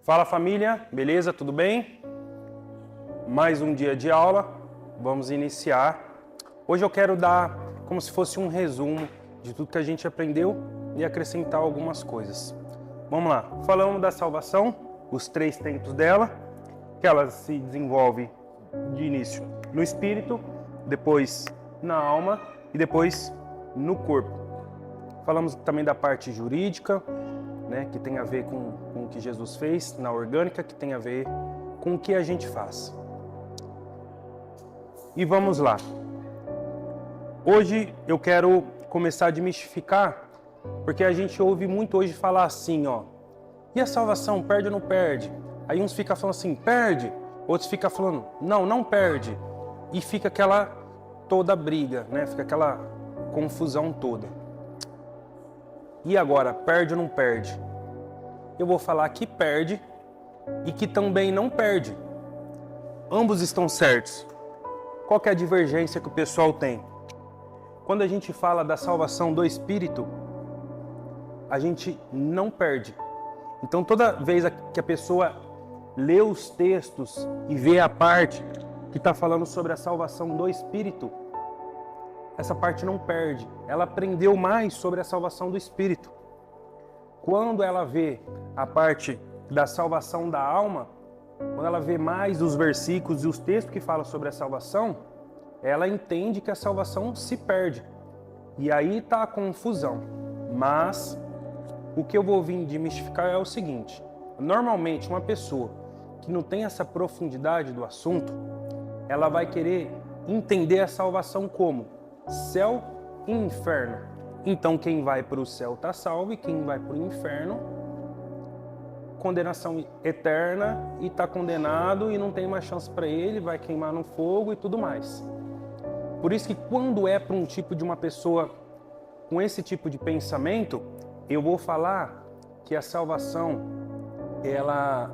Fala família, beleza? Tudo bem? Mais um dia de aula, vamos iniciar. Hoje eu quero dar como se fosse um resumo de tudo que a gente aprendeu e acrescentar algumas coisas. Vamos lá, falamos da salvação, os 3 tempos dela, que ela se desenvolve de início no espírito, depois na alma e depois no corpo. Falamos também da parte jurídica, né, que tem a ver com o que Jesus fez, na orgânica, que tem a ver com o que a gente faz. E vamos lá. Hoje eu quero começar a desmistificar, porque a gente ouve muito hoje falar assim, ó, e a salvação, perde ou não perde? Aí uns ficam falando assim, perde, outros ficam falando, não perde. E fica aquela toda briga, né? Fica aquela confusão toda. E agora, perde ou não perde? Eu vou falar que perde e que também não perde. Ambos estão certos. Qual que é a divergência que o pessoal tem? Quando a gente fala da salvação do Espírito, a gente não perde. Então toda vez que a pessoa lê os textos e vê a parte que está falando sobre a salvação do Espírito, essa parte não perde. Ela aprendeu mais sobre a salvação do Espírito. Quando ela vê a parte da salvação da alma, quando ela vê mais os versículos e os textos que falam sobre a salvação, ela entende que a salvação se perde. E aí está a confusão. Mas o que eu vou vir desmistificar é o seguinte. Normalmente uma pessoa que não tem essa profundidade do assunto, ela vai querer entender a salvação como céu e inferno. Então quem vai para o céu está salvo e quem vai para o inferno, condenação eterna e está condenado e não tem mais chance para ele, vai queimar no fogo e tudo mais. Por isso que quando é para um tipo de uma pessoa com esse tipo de pensamento, eu vou falar que a salvação, ela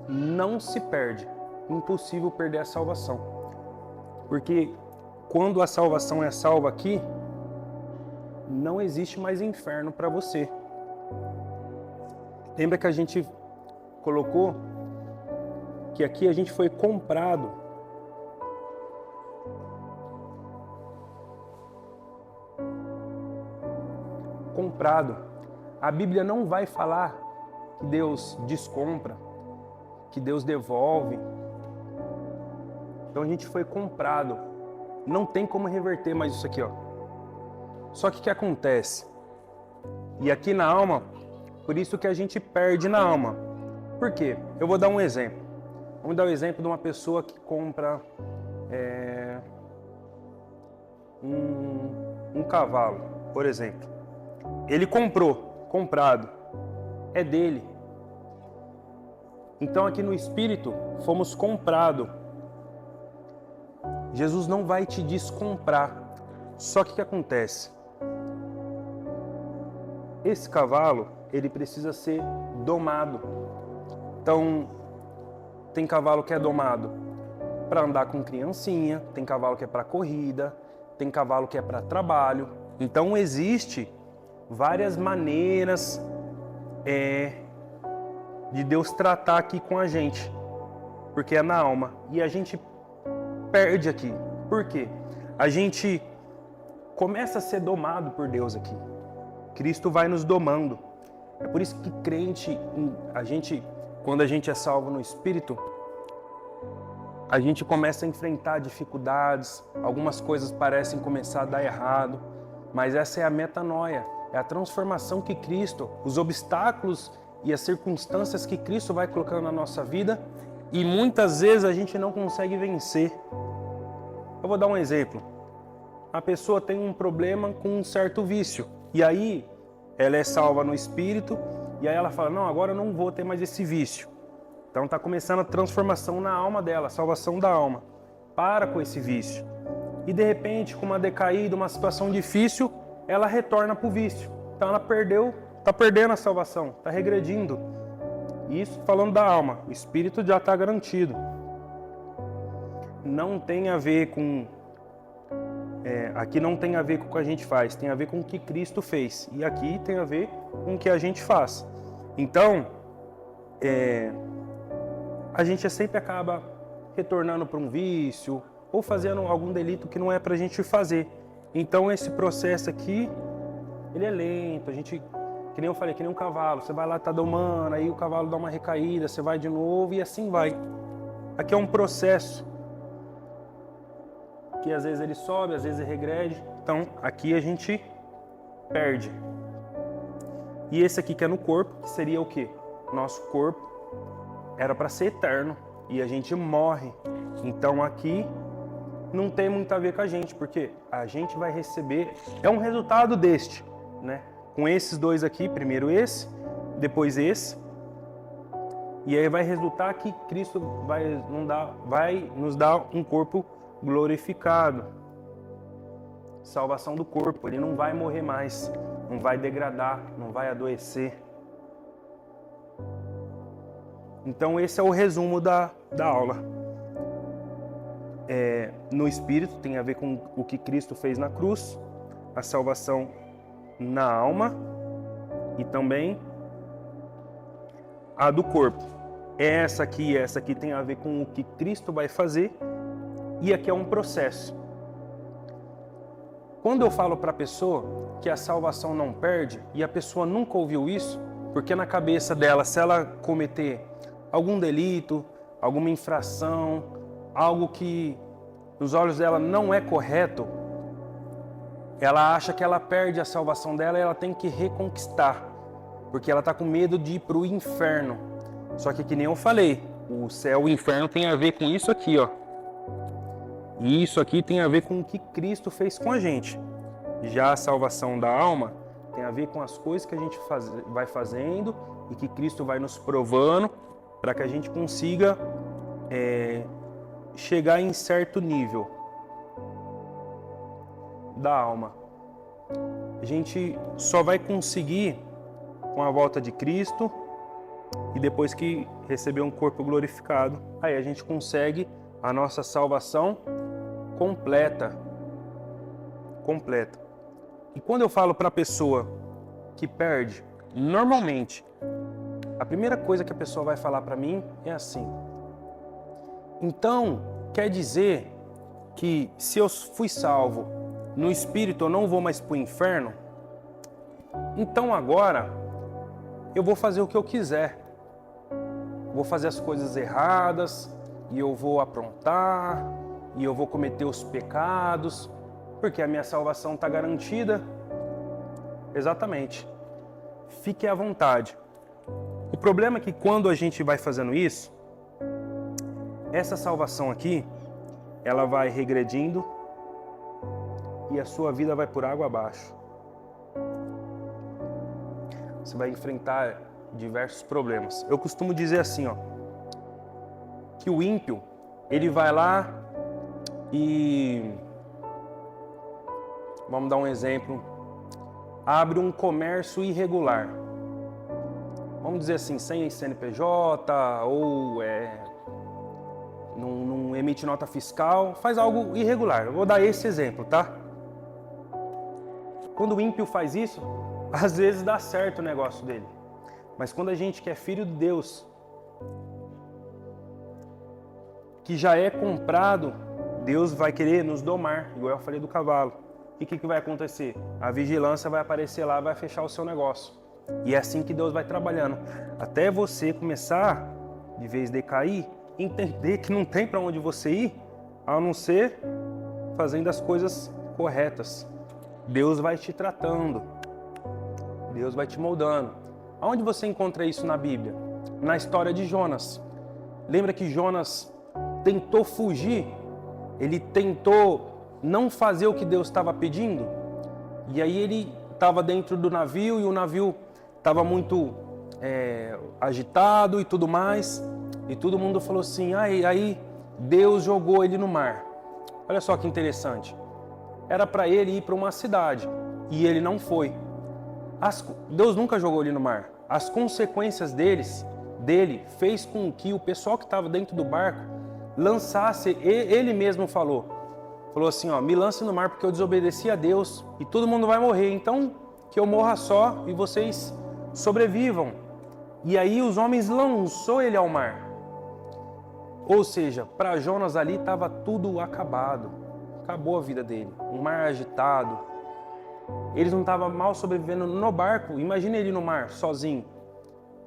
não se perde. Impossível perder a salvação. Porque quando a salvação é salva aqui, não existe mais inferno para você. Lembra que a gente colocou que aqui a gente foi comprado. A Bíblia não vai falar que Deus descompra, que Deus devolve. Então a gente foi comprado. Não tem como reverter mais isso aqui, ó. Só que o que acontece? E aqui na alma, por isso que a gente perde na alma. Por quê? Eu vou dar um exemplo. Vamos dar o exemplo de uma pessoa que compra um cavalo, por exemplo. Ele comprado, é dele. Então aqui no Espírito, fomos comprados. Jesus não vai te descomprar. Só que o que acontece? Esse cavalo, ele precisa ser domado. Então, tem cavalo que é domado para andar com criancinha, tem cavalo que é para corrida, tem cavalo que é para trabalho. Então, existe várias maneiras de Deus tratar aqui com a gente, porque é na alma. E a gente perde aqui. Por quê? A gente começa a ser domado por Deus aqui. Cristo vai nos domando. É por isso que crente, quando a gente é salvo no Espírito, a gente começa a enfrentar dificuldades, algumas coisas parecem começar a dar errado, mas essa é a metanoia, é a transformação que Cristo, os obstáculos e as circunstâncias que Cristo vai colocando na nossa vida, e muitas vezes a gente não consegue vencer. Eu vou dar um exemplo. A pessoa tem um problema com um certo vício. E aí, ela é salva no Espírito, e aí ela fala, não, agora eu não vou ter mais esse vício. Então está começando a transformação na alma dela, a salvação da alma. Para com esse vício. E de repente, com uma decaída, uma situação difícil, ela retorna para o vício. Então ela está perdendo a salvação, está regredindo. Isso falando da alma, o Espírito já está garantido. Não tem a ver com... aqui não tem a ver com o que a gente faz, tem a ver com o que Cristo fez. E aqui tem a ver com o que a gente faz. Então, a gente sempre acaba retornando para um vício ou fazendo algum delito que não é para a gente fazer. Então esse processo aqui, ele é lento, a gente, que nem eu falei, que nem um cavalo, você vai lá, tá domando, aí o cavalo dá uma recaída, você vai de novo e assim vai. Aqui é um processo que às vezes ele sobe, às vezes ele regrede, então aqui a gente perde. E esse aqui que é no corpo, que seria o quê? Nosso corpo era para ser eterno e a gente morre. Então aqui não tem muito a ver com a gente, porque a gente vai receber, é um resultado deste, né? Com esses dois aqui, primeiro esse, depois esse, e aí vai resultar que Cristo vai nos dar um corpo glorificado, salvação do corpo, ele não vai morrer mais, não vai degradar, não vai adoecer. Então esse é o resumo da aula. No Espírito tem a ver com o que Cristo fez na cruz, a salvação na alma e também a do corpo. Essa aqui tem a ver com o que Cristo vai fazer e aqui é um processo. Quando eu falo para a pessoa que a salvação não perde e a pessoa nunca ouviu isso, porque na cabeça dela, se ela cometer algum delito, alguma infração, algo que nos olhos dela não é correto, ela acha que ela perde a salvação dela e ela tem que reconquistar, porque ela está com medo de ir para o inferno. Só que nem eu falei, o céu e o inferno tem a ver com isso aqui, ó. E isso aqui tem a ver com o que Cristo fez com a gente. Já a salvação da alma tem a ver com as coisas que a gente vai fazendo e que Cristo vai nos provando para que a gente consiga chegar em certo nível da alma. A gente só vai conseguir com a volta de Cristo e depois que receber um corpo glorificado, aí a gente consegue a nossa salvação completa. E quando eu falo para a pessoa que perde, normalmente a primeira coisa que a pessoa vai falar para mim é assim: então, quer dizer que se eu fui salvo no Espírito eu não vou mais para o inferno? Então agora eu vou fazer o que eu quiser. Vou fazer as coisas erradas e eu vou aprontar e eu vou cometer os pecados porque a minha salvação está garantida. Exatamente. Fique à vontade. O problema é que quando a gente vai fazendo isso, essa salvação aqui, ela vai regredindo e a sua vida vai por água abaixo. Você vai enfrentar diversos problemas. Eu costumo dizer assim, ó, que o ímpio, ele vai lá e, vamos dar um exemplo, abre um comércio irregular. Vamos dizer assim, sem CNPJ ou não emite nota fiscal, faz algo irregular. Eu vou dar esse exemplo, tá? Quando o ímpio faz isso, às vezes dá certo o negócio dele. Mas quando a gente que é filho de Deus, que já é comprado, Deus vai querer nos domar, igual eu falei do cavalo. E o que vai acontecer? A vigilância vai aparecer lá, vai fechar o seu negócio. E é assim que Deus vai trabalhando. Até você começar, de vez de cair, entender que não tem para onde você ir, a não ser fazendo as coisas corretas. Deus vai te tratando. Deus vai te moldando. Aonde você encontra isso na Bíblia? Na história de Jonas. Lembra que Jonas tentou fugir? Ele tentou não fazer o que Deus estava pedindo? E aí ele estava dentro do navio e o navio estava muito agitado e tudo mais. E todo mundo falou assim, aí Deus jogou ele no mar. Olha só que interessante. Era para ele ir para uma cidade e ele não foi. Deus nunca jogou ele no mar. As consequências dele fez com que o pessoal que estava dentro do barco lançasse, ele mesmo falou assim, ó, me lance no mar porque eu desobedeci a Deus e todo mundo vai morrer, então que eu morra só e vocês sobrevivam. E aí os homens lançou ele ao mar. Ou seja, para Jonas ali estava tudo acabado. Acabou a vida dele. Um mar agitado. Eles não estavam mal sobrevivendo no barco. Imagina ele no mar, sozinho.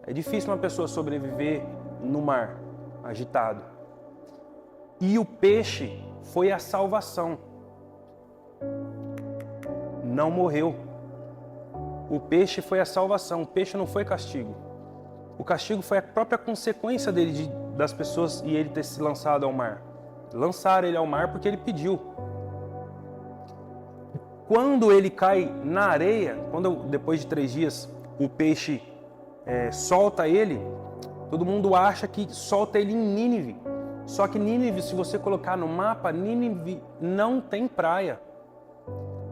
É difícil uma pessoa sobreviver no mar, agitado. E o peixe foi a salvação. Não morreu. O peixe foi a salvação. O peixe não foi castigo. O castigo foi a própria consequência dele, das pessoas e ele ter se lançado ao mar. Lançaram ele ao mar porque ele pediu. Quando ele cai na areia, depois de 3 dias o peixe solta ele, todo mundo acha que solta ele em Nínive. Só que Nínive, se você colocar no mapa, Nínive não tem praia.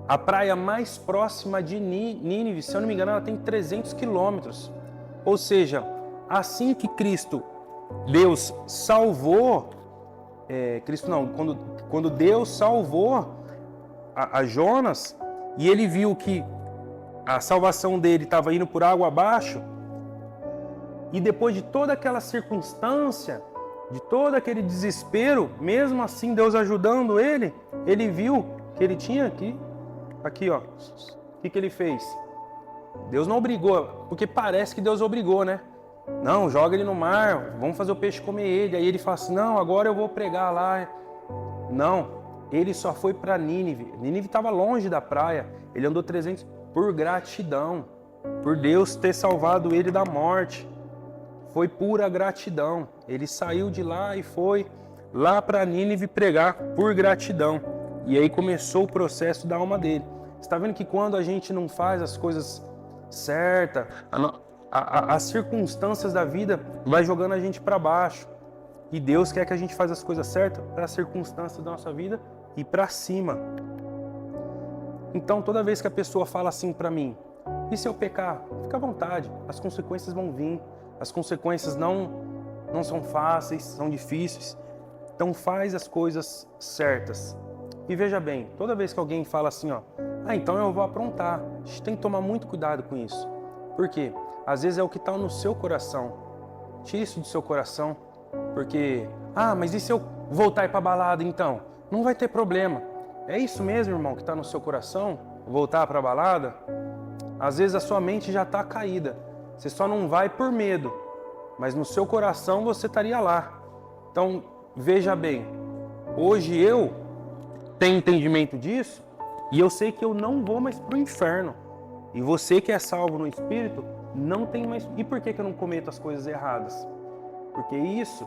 A praia mais próxima de Nínive, se eu não me engano, ela tem 300 quilômetros. Ou seja, assim que Deus salvou, quando Deus salvou a Jonas, e ele viu que a salvação dele estava indo por água abaixo, e depois de toda aquela circunstância, de todo aquele desespero, mesmo assim Deus ajudando ele, ele viu que ele tinha aqui ó, o que ele fez? Deus não obrigou, porque parece que Deus obrigou, né? Não, joga ele no mar, vamos fazer o peixe comer ele. Aí ele fala assim, não, agora eu vou pregar lá. Não, ele só foi para Nínive. Nínive estava longe da praia, ele andou 300 por gratidão, por Deus ter salvado ele da morte. Foi pura gratidão. Ele saiu de lá e foi lá para Nínive pregar por gratidão. E aí começou o processo da alma dele. Você está vendo que quando a gente não faz as coisas certas, as circunstâncias da vida vai jogando a gente para baixo. E Deus quer que a gente faça as coisas certas para as circunstâncias da nossa vida e para cima. Então toda vez que a pessoa fala assim para mim, e se eu pecar? Fica à vontade, as consequências vão vir. As consequências não são fáceis, são difíceis. Então faz as coisas certas. E veja bem, toda vez que alguém fala assim, então eu vou aprontar, a gente tem que tomar muito cuidado com isso. Por quê? Às vezes é o que está no seu coração. Tire isso do seu coração, porque, mas e se eu voltar e ir para balada então? Não vai ter problema. É isso mesmo, irmão, que está no seu coração? Voltar para a balada? Às vezes a sua mente já está caída. Você só não vai por medo, mas no seu coração você estaria lá. Então, veja bem, hoje eu tenho entendimento disso e eu sei que eu não vou mais para o inferno. E você que é salvo no Espírito, não tem mais... E por que eu não cometo as coisas erradas? Porque isso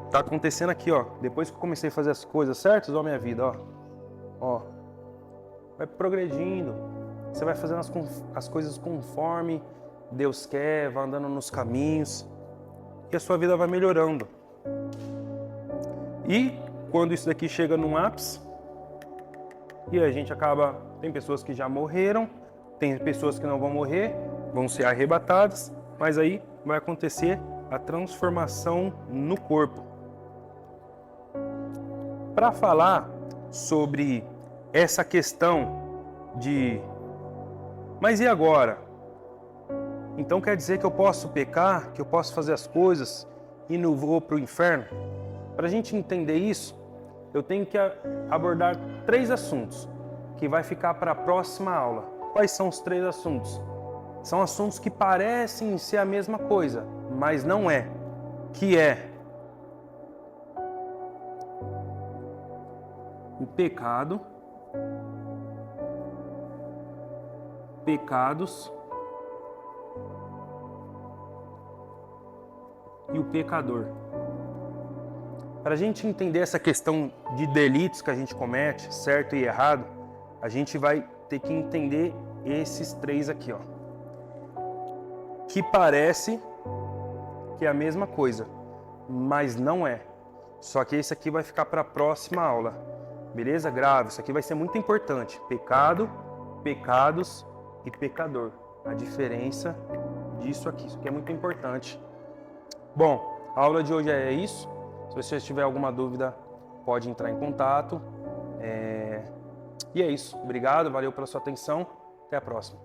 está acontecendo aqui, depois que eu comecei a fazer as coisas certas, minha vida, vai progredindo, você vai fazendo as coisas conforme Deus quer, vai andando nos caminhos e a sua vida vai melhorando. E quando isso daqui chega num ápice, e a gente acaba... Tem pessoas que já morreram, tem pessoas que não vão morrer, vão ser arrebatadas, mas aí vai acontecer a transformação no corpo. Para falar sobre essa questão de... Mas e agora? Então quer dizer que eu posso pecar, que eu posso fazer as coisas e não vou para o inferno? Para a gente entender isso, eu tenho que abordar 3 assuntos, que vai ficar para a próxima aula. Quais são os 3 assuntos? São assuntos que parecem ser a mesma coisa, mas não é. Que é o pecado, pecados e o pecador. Para a gente entender essa questão de delitos que a gente comete, certo e errado, a gente vai ter que entender esses 3 aqui, que parece que é a mesma coisa, mas não é. Só que esse aqui vai ficar para a próxima aula, beleza? Grave, isso aqui vai ser muito importante. Pecado, pecados e pecador. A diferença disso aqui, isso aqui é muito importante. Bom, a aula de hoje é isso. Se você tiver alguma dúvida, pode entrar em contato. E é isso. Obrigado, valeu pela sua atenção. Até a próxima.